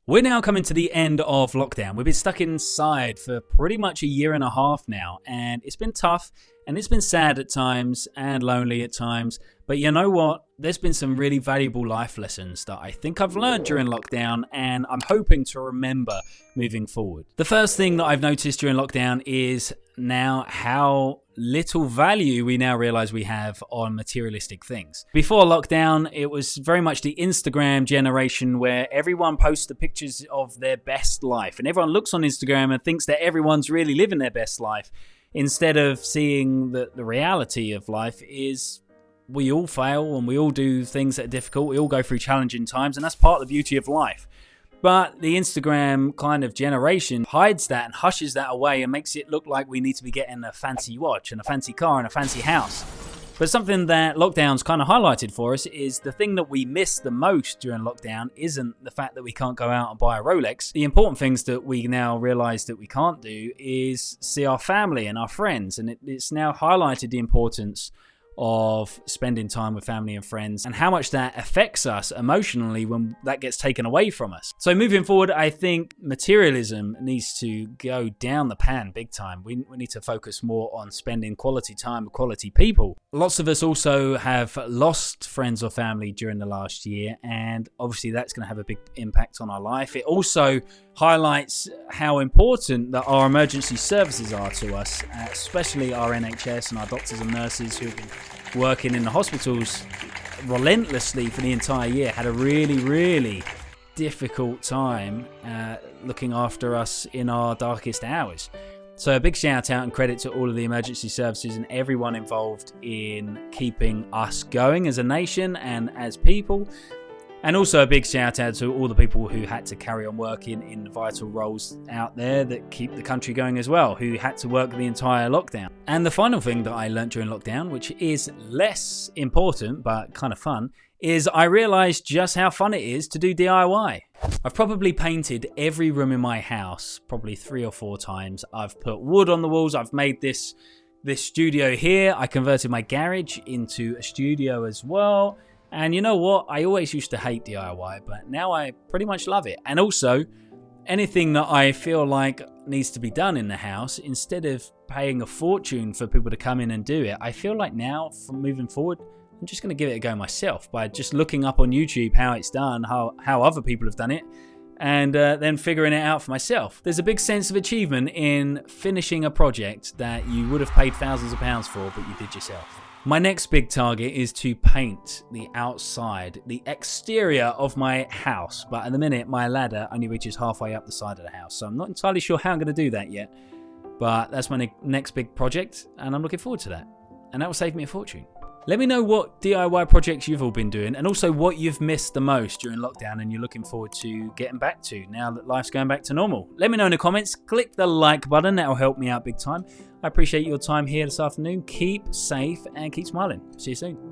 We're now coming to the end of lockdown. We've been stuck inside for pretty much a year and a half now, and it's been tough, and it's been sad at times, and lonely at times. But you know what? There's been some really valuable life lessons that I think I've learned during lockdown, and I'm hoping to remember moving forward. The first thing that I've noticed during lockdown is now how little value we now realize we have on materialistic things. Before lockdown, it was very much the Instagram generation where everyone posts the pictures of their best life, and everyone looks on Instagram and thinks that everyone's really living their best life, instead of seeing that the reality of life is we all fail and we all do things that are difficult. We all go through challenging times, and that's part of the beauty of life. But the Instagram kind of generation hides that and hushes that away and makes it look like we need to be getting a fancy watch and a fancy car and a fancy house. But something that lockdown's kind of highlighted for us is the thing that we miss the most during lockdown isn't the fact that we can't go out and buy a Rolex. The important things that we now realize that we can't do is see our family and our friends. And it's now highlighted the importance of spending time with family and friends and how much that affects us emotionally when that gets taken away from us. So moving forward, I think materialism needs to go down the pan big time. We need to focus more on spending quality time with quality people. Lots of us also have lost friends or family during the last year, and obviously that's going to have a big impact on our life. It also highlights how important that our emergency services are to us, especially our NHS and our doctors and nurses who have been working in the hospitals relentlessly for the entire year, had a really difficult time looking after us in our darkest hours. So a big shout out and credit to all of the emergency services and everyone involved in keeping us going as a nation and as people. And also a big shout out to all the people who had to carry on working in vital roles out there that keep the country going as well, who had to work the entire lockdown. And the final thing that I learned during lockdown, which is less important but kind of fun, is I realised just how fun it is to do DIY. I've probably painted every room in my house probably 3 or 4 times. I've put wood on the walls. I've made this studio here. I converted my garage into a studio as well. And you know what? I always used to hate DIY, but now I pretty much love it. And also, anything that I feel like needs to be done in the house, instead of paying a fortune for people to come in and do it, I feel like now, from moving forward, I'm just going to give it a go myself by just looking up on YouTube how it's done, how other people have done it, and then figuring it out for myself. There's a big sense of achievement in finishing a project that you would have paid thousands of pounds for, but you did yourself. My next big target is to paint the outside, the exterior of my house. But at the minute, my ladder only reaches halfway up the side of the house. So I'm not entirely sure how I'm going to do that yet. But that's my next big project, and I'm looking forward to that. And that will save me a fortune. Let me know what DIY projects you've all been doing, and also what you've missed the most during lockdown and you're looking forward to getting back to now that life's going back to normal. Let me know in the comments. Click the like button. That will help me out big time. I appreciate your time here this afternoon. Keep safe and keep smiling. See you soon.